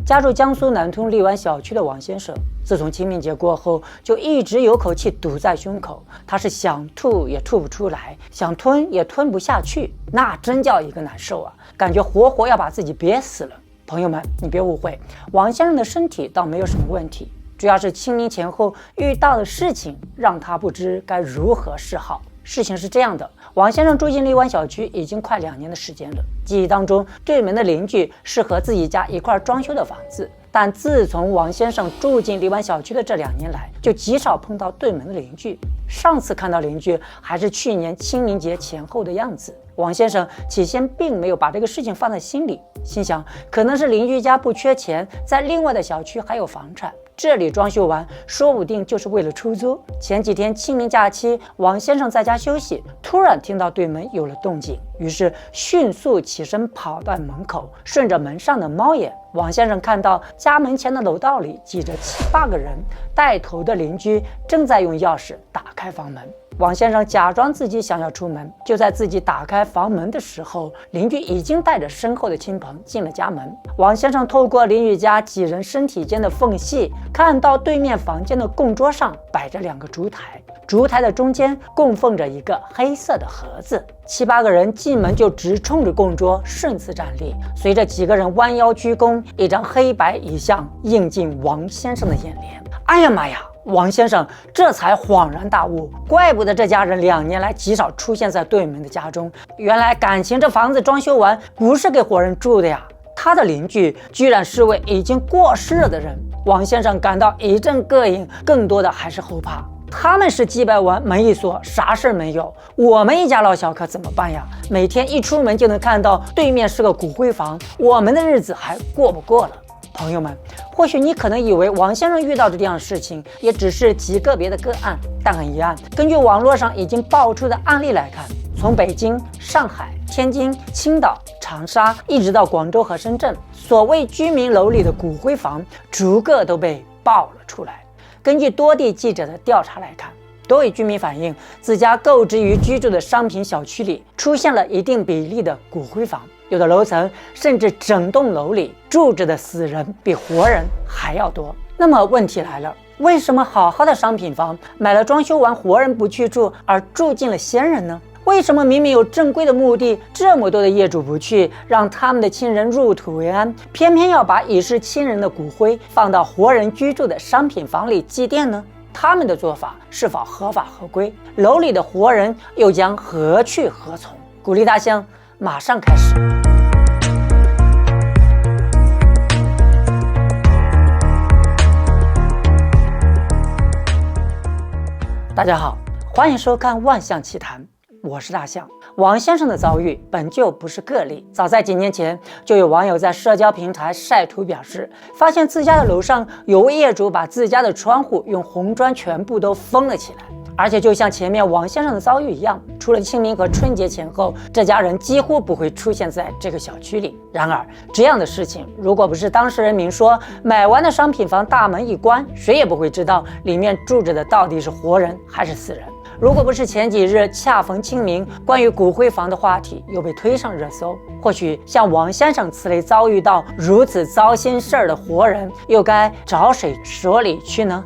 家住江苏南通荔湾小区的王先生，自从清明节过后，就一直有口气堵在胸口，他是想吐也吐不出来，想吞也吞不下去，那真叫一个难受啊，感觉活活要把自己憋死了。朋友们，你别误会，王先生的身体倒没有什么问题，主要是清明前后遇到的事情让他不知该如何是好。事情是这样的，王先生住进荔湾小区已经快2年的时间了。记忆当中，对门的邻居是和自己家一块装修的房子，但自从王先生住进荔湾小区的这2年来，就极少碰到对门的邻居。上次看到邻居还是去年清明节前后的样子。王先生起先并没有把这个事情放在心里，心想可能是邻居家不缺钱，在另外的小区还有房产，这里装修完说不定就是为了出租。前几天清明假期，王先生在家休息，突然听到对门有了动静，于是迅速起身跑到门口，顺着门上的猫眼，王先生看到家门前的楼道里挤着7、8个人，带头的邻居正在用钥匙打开房门。王先生假装自己想要出门，就在自己打开房门的时候，邻居已经带着身后的亲朋进了家门。王先生透过邻居家几人身体间的缝隙，看到对面房间的供桌上摆着2个烛台，烛台的中间供奉着一个黑色的盒子。7、8个人进门就直冲着供桌顺势站立，随着几个人弯腰鞠躬，一张黑白遗像映进王先生的眼帘。哎呀妈呀！王先生这才恍然大悟，怪不得这家人2年来极少出现在对门的家中，原来感情这房子装修完不是给活人住的呀，他的邻居居然是位已经过世了的人。王先生感到一阵膈应，更多的还是后怕。他们是祭拜完门一锁，啥事没有，我们一家老小可怎么办呀？每天一出门就能看到对面是个骨灰房，我们的日子还过不过了。朋友们，或许你可能以为王先生遇到这样的事情也只是极个别的个案，但很遗憾，根据网络上已经爆出的案例来看，从北京、上海、天津、青岛、长沙一直到广州和深圳，所谓居民楼里的骨灰房逐个都被爆了出来。根据多地记者的调查来看，多位居民反映，自家购置于居住的商品小区里出现了一定比例的骨灰房，有的楼层甚至整栋楼里住着的死人比活人还要多。那么问题来了，为什么好好的商品房买了装修完活人不去住，而住进了仙人呢？为什么明明有正规的墓地，这么多的业主不去，让他们的亲人入土为安，偏偏要把已逝亲人的骨灰放到活人居住的商品房里祭奠呢？他们的做法是否合法合规？楼里的活人又将何去何从？鼓励大象马上开始。大家好，欢迎收看《万象奇谈》，我是大象。王先生的遭遇本就不是个例，早在几年前，就有网友在社交平台晒图表示，发现自家的楼上有位业主把自家的窗户用红砖全部都封了起来。而且就像前面王先生的遭遇一样，除了清明和春节前后，这家人几乎不会出现在这个小区里。然而，这样的事情如果不是当事人明说，买完的商品房大门一关，谁也不会知道里面住着的到底是活人还是死人。如果不是前几日恰逢清明，关于骨灰房的话题又被推上热搜，或许像王先生此类遭遇到如此糟心事儿的活人，又该找谁说理去呢？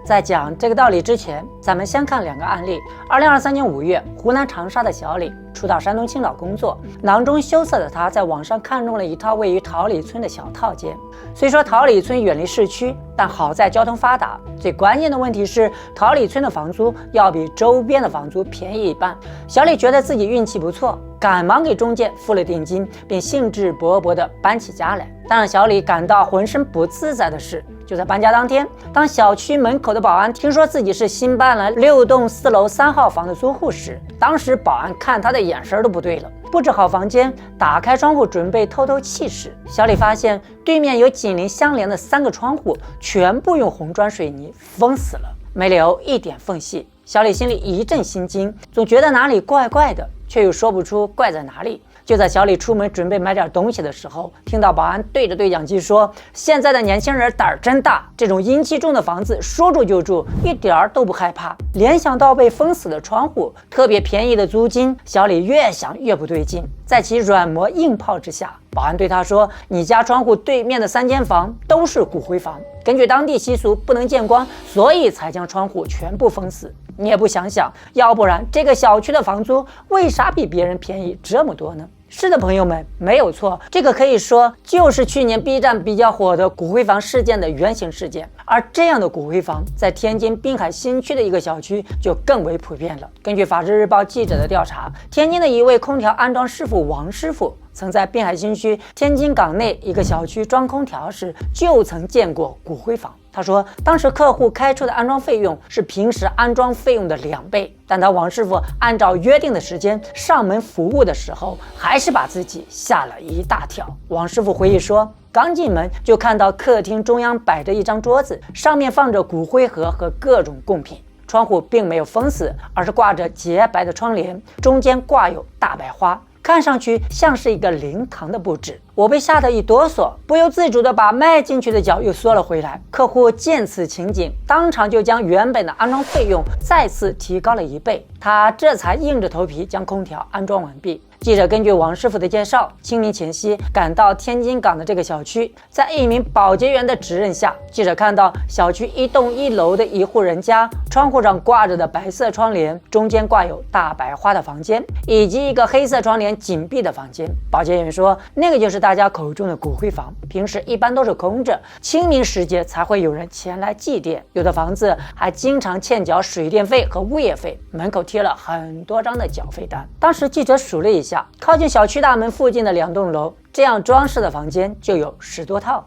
在讲这个道理之前，咱们先看2个案例。2023年5月，湖南长沙的小李初到山东青岛工作，囊中羞涩的他在网上看中了一套位于桃李村的小套间。虽说桃李村远离市区，但好在交通发达。最关键的问题是，桃李村的房租要比周边的房租便宜一半。小李觉得自己运气不错，赶忙给中介付了定金，并兴致勃勃地搬起家来。但让小李感到浑身不自在的是，就在搬家当天，当小区门口的保安听说自己是新搬来6栋4楼3号房的租户时，当时保安看他的眼神都不对了。布置好房间，打开窗户准备透透气时，小李发现对面有紧邻相连的3个窗户全部用红砖水泥封死了，没留一点缝隙。小李心里一阵心惊，总觉得哪里怪怪的，却又说不出怪在哪里。就在小李出门准备买点东西的时候，听到保安对着对讲机说：“现在的年轻人胆儿真大，这种阴气重的房子说住就住，一点儿都不害怕。”联想到被封死的窗户、特别便宜的租金，小李越想越不对劲。在其软磨硬泡之下，保安对他说：“你家窗户对面的3间房都是骨灰房，根据当地习俗不能见光，所以才将窗户全部封死。你也不想想，要不然这个小区的房租为啥比别人便宜这么多呢？”是的，朋友们，没有错，这个可以说就是去年 B 站比较火的骨灰房事件的原型事件。而这样的骨灰房在天津滨海新区的一个小区就更为普遍了。根据法制日报记者的调查，天津的一位空调安装师傅王师傅曾在滨海新区天津港内一个小区装空调时就曾见过骨灰房。他说，当时客户开出的安装费用是平时安装费用的2倍，但他王师傅按照约定的时间上门服务的时候，还是把自己吓了一大跳。王师傅回忆说，刚进门就看到客厅中央摆着一张桌子，上面放着骨灰盒和各种贡品。窗户并没有封死，而是挂着洁白的窗帘，中间挂有大白花，看上去像是一个灵堂的布置。我被吓得一哆嗦，不由自主地把迈进去的脚又缩了回来。客户见此情景，当场就将原本的安装费用再次提高了1倍，他这才硬着头皮将空调安装完毕。记者根据王师傅的介绍，清明前夕赶到天津港的这个小区，在一名保洁员的指认下，记者看到小区1栋1楼的一户人家窗户上挂着的白色窗帘，中间挂有大白花的房间，以及一个黑色窗帘紧闭的房间。保洁员说，那个就是大家口中的骨灰房，平时一般都是空着，清明时节才会有人前来祭奠。有的房子还经常欠缴水电费和物业费，门口贴了很多张的缴费单。当时记者数了一下，靠近小区大门附近的2栋楼，这样装饰的房间就有10多套。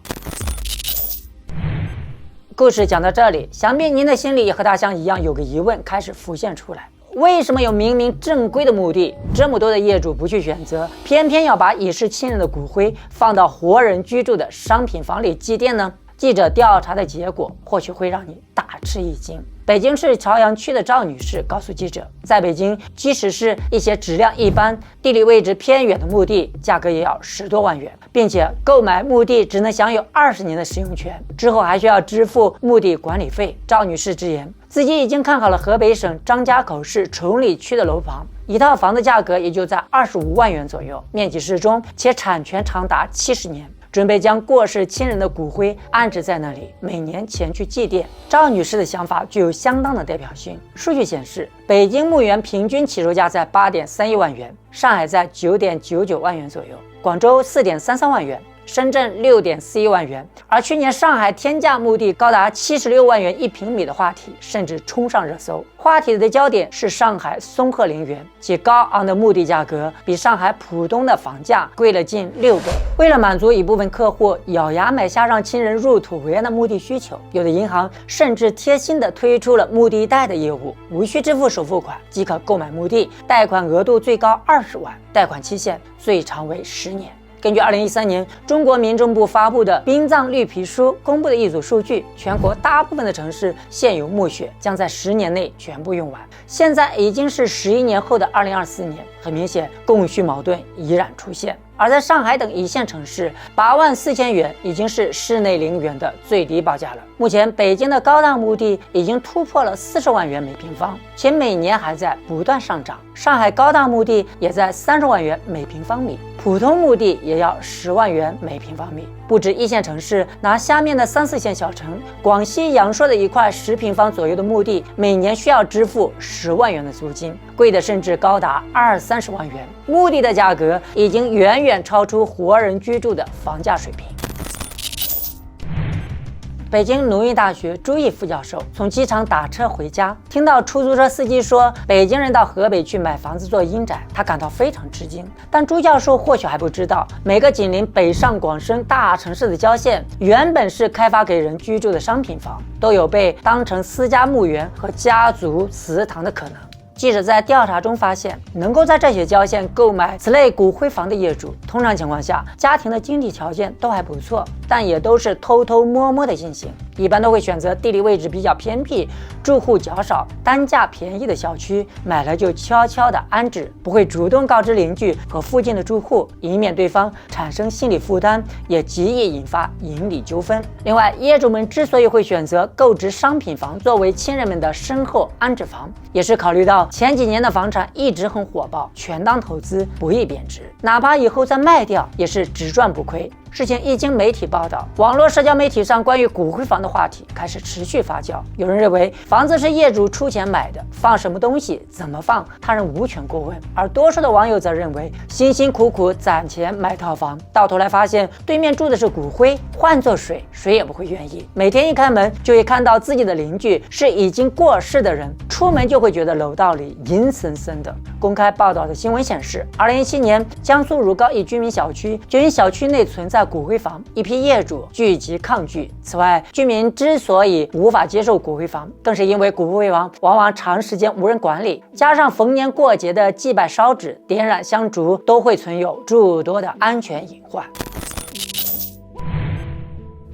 故事讲到这里，想必您的心里也和大象一样有个疑问开始浮现出来：为什么有明明正规的墓地，这么多的业主不去选择，偏偏要把已逝亲人的骨灰放到活人居住的商品房里祭奠呢？记者调查的结果或许会让你大吃一惊。北京市朝阳区的赵女士告诉记者，在北京，即使是一些质量一般、地理位置偏远的墓地，价格也要10多万元，并且购买墓地只能享有20年的使用权，之后还需要支付墓地管理费。赵女士直言，自己已经看好了河北省张家口市崇礼区的楼房，一套房的价格也就在25万元左右，面积适中，且产权长达70年。准备将过世亲人的骨灰安置在那里，每年前去祭奠。赵女士的想法具有相当的代表性。数据显示，北京墓园平均起售价在8.31万元，上海在9.99万元左右，广州4.33万元，深圳6.41万元，而去年上海天价墓地高达76万元1平米的话题甚至冲上热搜。话题的焦点是上海松鹤陵园，其高昂的墓地价格比上海浦东的房价贵了近6倍。为了满足一部分客户咬牙买下让亲人入土为安的墓地需求，有的银行甚至贴心地推出了墓地贷的业务，无需支付首付款即可购买墓地，贷款额度最高20万，贷款期限最长为10年。根据2013年中国民政部发布的殡葬绿皮书公布的一组数据，全国大部分的城市现有墓穴将在10年内全部用完。现在已经是11年后的2024年，很明显供需矛盾依然出现。而在上海等一线城市，8万4千元已经是室内陵园的最低报价了。目前北京的高档墓地已经突破了40万元每平方，且每年还在不断上涨。上海高档墓地也在30万元每平方米，普通墓地也要10万元每平方米。不止一线城市，拿下面的3、4线小城，广西阳朔的一块10平方左右的墓地，每年需要支付10万元的租金，贵的甚至高达20、30万元。墓地的价格已经远远超出活人居住的房价水平。北京农业大学朱毅副教授从机场打车回家，听到出租车司机说北京人到河北去买房子做阴宅，他感到非常吃惊。但朱教授或许还不知道，每个紧邻北上广深大城市的郊县，原本是开发给人居住的商品房，都有被当成私家墓园和家族祠堂的可能。记者在调查中发现，能够在这些郊县购买此类骨灰房的业主，通常情况下家庭的经济条件都还不错，但也都是偷偷摸摸的进行。一般都会选择地理位置比较偏僻、住户较少、单价便宜的小区，买了就悄悄地安置，不会主动告知邻居和附近的住户，以免对方产生心理负担，也极易引发邻里纠纷。另外，业主们之所以会选择购置商品房作为亲人们的身后安置房，也是考虑到前几年的房产一直很火爆，权当投资，不易贬值，哪怕以后再卖掉，也是只赚不亏。事情一经媒体报道，网络社交媒体上关于骨灰房的话题开始持续发酵。有人认为房子是业主出钱买的，放什么东西怎么放，他人无权过问；而多数的网友则认为，辛辛苦苦攒钱买套房，到头来发现对面住的是骨灰，换做谁也不会愿意。每天一开门就会看到自己的邻居是已经过世的人，出门就会觉得楼道里阴森森的。公开报道的新闻显示，2017年江苏如皋一居民小区就因小区内存在骨灰房，一批业主聚集抗拒。此外，居民之所以无法接受骨灰房，更是因为骨灰房往往长时间无人管理，加上逢年过节的祭拜烧纸、点燃香烛，都会存有诸多的安全隐患。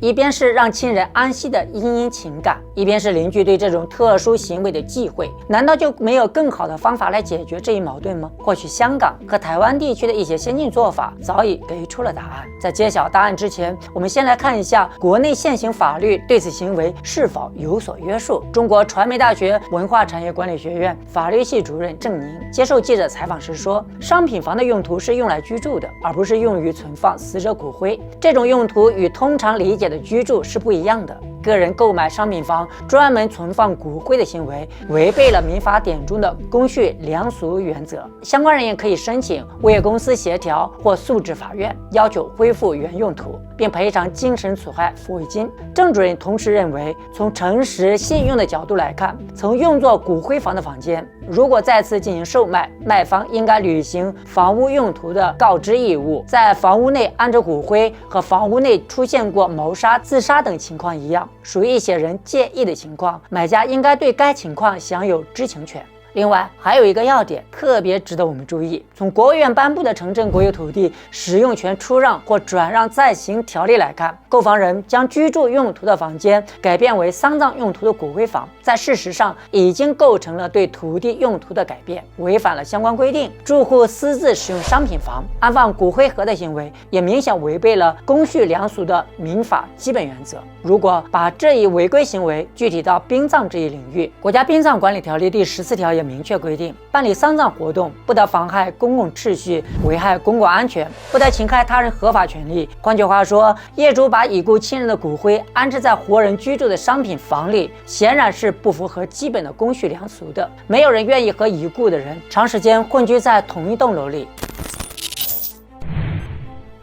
一边是让亲人安息的殷殷情感，一边是邻居对这种特殊行为的忌讳，难道就没有更好的方法来解决这一矛盾吗？或许香港和台湾地区的一些先进做法早已给出了答案。在揭晓答案之前，我们先来看一下国内现行法律对此行为是否有所约束。中国传媒大学文化产业管理学院法律系主任郑宁接受记者采访时说，商品房的用途是用来居住的，而不是用于存放死者骨灰，这种用途与通常理解的居住是不一样的。个人购买商品房专门存放骨灰的行为，违背了民法典中的公序良俗原则。相关人员可以申请物业公司协调或诉至法院，要求恢复原用途，并赔偿精神损害抚慰金。郑主任同时认为，从诚实信用的角度来看，曾用作骨灰房的房间，如果再次进行售卖，卖方应该履行房屋用途的告知义务。在房屋内安置骨灰和房屋内出现过谋杀、自杀等情况一样，属于一些人介意的情况，买家应该对该情况享有知情权。另外，还有一个要点特别值得我们注意，从国务院颁布的《城镇国有土地使用权出让或转让暂行条例》来看，购房人将居住用途的房间改变为丧葬用途的骨灰房，在事实上已经构成了对土地用途的改变，违反了相关规定。住户私自使用商品房安放骨灰盒的行为，也明显违背了公序良俗的民法基本原则。如果把这一违规行为具体到殡葬这一领域，国家殡葬管理条例第14条也明确规定，办理丧葬活动不得妨害公共秩序、危害公共安全，不得侵害他人合法权利。换句话说，业主把已故亲人的骨灰安置在活人居住的商品房里，显然是不符合基本的公序良俗的。没有人愿意和已故的人长时间混居在同一栋楼里。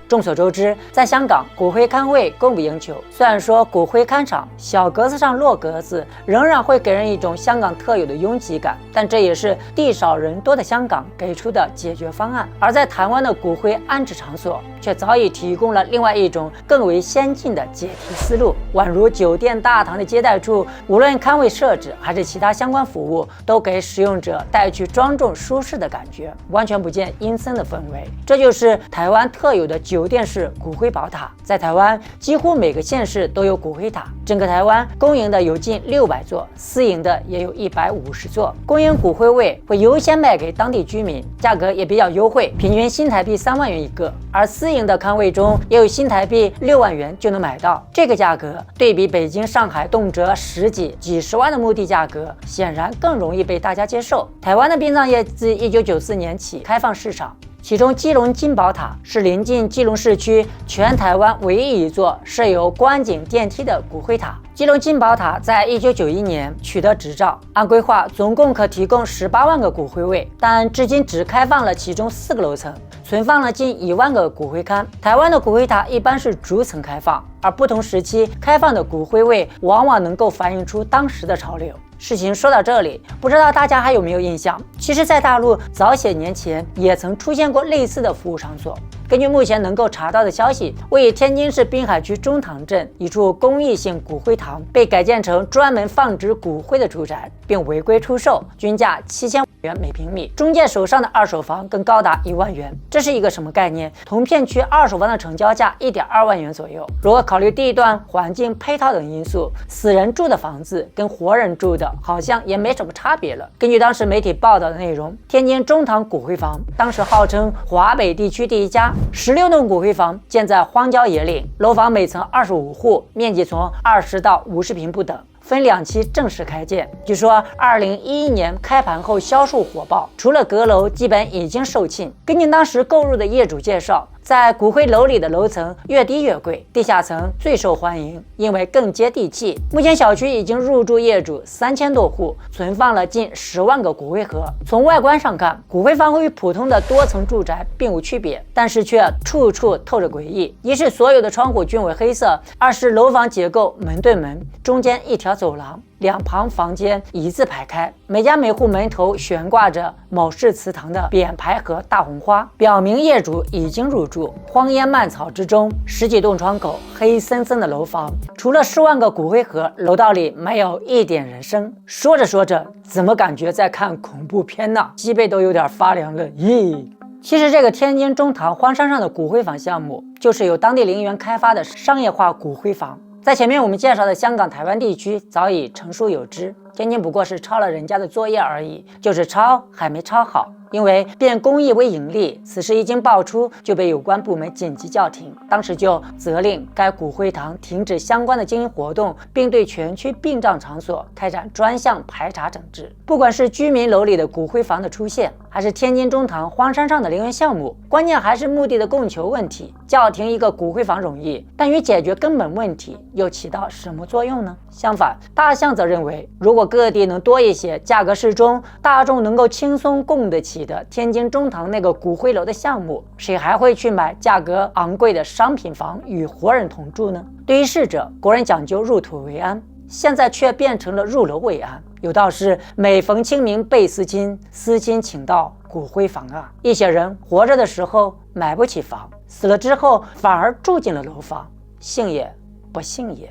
众所周知，在香港骨灰龛位供不应求，虽然说骨灰龛场小格子上落格子仍然会给人一种香港特有的拥挤感，但这也是地少人多的香港给出的解决方案。而在台湾的骨灰安置场所却早已提供了另外一种更为先进的解题思路，宛如酒店大堂的接待处，无论龛位设置还是其他相关服务，都给使用者带去庄重舒适的感觉，完全不见阴森的氛围。这就是台湾特有的酒店式骨灰宝塔。在台湾，几乎每个县市都有骨灰塔，整个台湾公营的有近600座，私营的也有150座。公营骨灰位会优先卖给当地居民，价格也比较优惠，平均新台币3万元一个，而私营的龛位中也有新台币6万元就能买到。这个价格对比北京、上海动辄10几、几十万的墓地价格，显然更容易被大家接受。台湾的殡葬业自1994年起开放市场，其中基隆金宝塔是临近基隆市区全台湾唯一一座设有观景电梯的骨灰塔。基隆金宝塔在1991年取得执照，按规划总共可提供18万个骨灰位，但至今只开放了其中4个楼层，存放了近1万个骨灰龛。台湾的骨灰塔一般是逐层开放，而不同时期开放的骨灰位往往能够反映出当时的潮流。事情说到这里，不知道大家还有没有印象，其实在大陆早些年前也曾出现过类似的服务场所。根据目前能够查到的消息，位于天津市滨海区中塘镇一处公益性骨灰堂被改建成专门放置骨灰的住宅，并违规出售，均价7000元每平米，中介手上的二手房更高达1万元。这是一个什么概念？同片区二手房的成交价1.2万元左右。如果考虑地段、环境、配套等因素，死人住的房子跟活人住的好像也没什么差别了。根据当时媒体报道的内容，天津中堂骨灰房当时号称华北地区第一家，16栋骨灰房建在荒郊野岭，楼房每层25户，面积从20到50平不等。分2期正式开建。据说2011年开盘后销售火爆，除了阁楼基本已经售罄。根据当时购入的业主介绍，在骨灰楼里的楼层越低越贵，地下层最受欢迎，因为更接地气。目前小区已经入住业主3000多户，存放了近10万个骨灰盒。从外观上看，骨灰房与普通的多层住宅并无区别，但是却处处透着诡异。一是所有的窗户均为黑色，二是楼房结构门对门，中间一条走廊，两旁房间一字排开，每家每户门头悬挂着某市祠堂的匾牌和大红花，表明业主已经入住。荒烟蔓草之中，10几栋窗口，黑森森的楼房，除了10万个骨灰盒，楼道里没有一点人声。说着说着，怎么感觉在看恐怖片呢？脊背都有点发凉了。咦，其实这个天津中堂荒山上的骨灰房项目，就是由当地陵园开发的商业化骨灰房。在前面我们介绍的香港、台湾地区早已成熟有之，天津不过是抄了人家的作业而已，就是抄还没抄好。因为变公益为盈利，此事一经爆出，就被有关部门紧急叫停。当时就责令该骨灰堂停止相关的经营活动，并对全区殡葬场所开展专项排查整治。不管是居民楼里的骨灰房的出现，还是天津中堂荒山上的陵园项目，关键还是墓地的供求问题。叫停一个骨灰房容易，但与解决根本问题又起到什么作用呢？相反，大象则认为，如果各地能多一些价格适中、大众能够轻松供得起的天津中堂那个骨灰楼的项目，谁还会去买价格昂贵的商品房与活人同住呢？对于逝者，国人讲究入土为安，现在却变成了入楼为安。有道是每逢清明倍思亲，思亲请到骨灰房啊。一些人活着的时候买不起房，死了之后反而住进了楼房，信也不信也。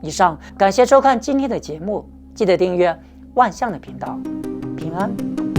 以上，感谢收看今天的节目，记得订阅万象的频道，平安。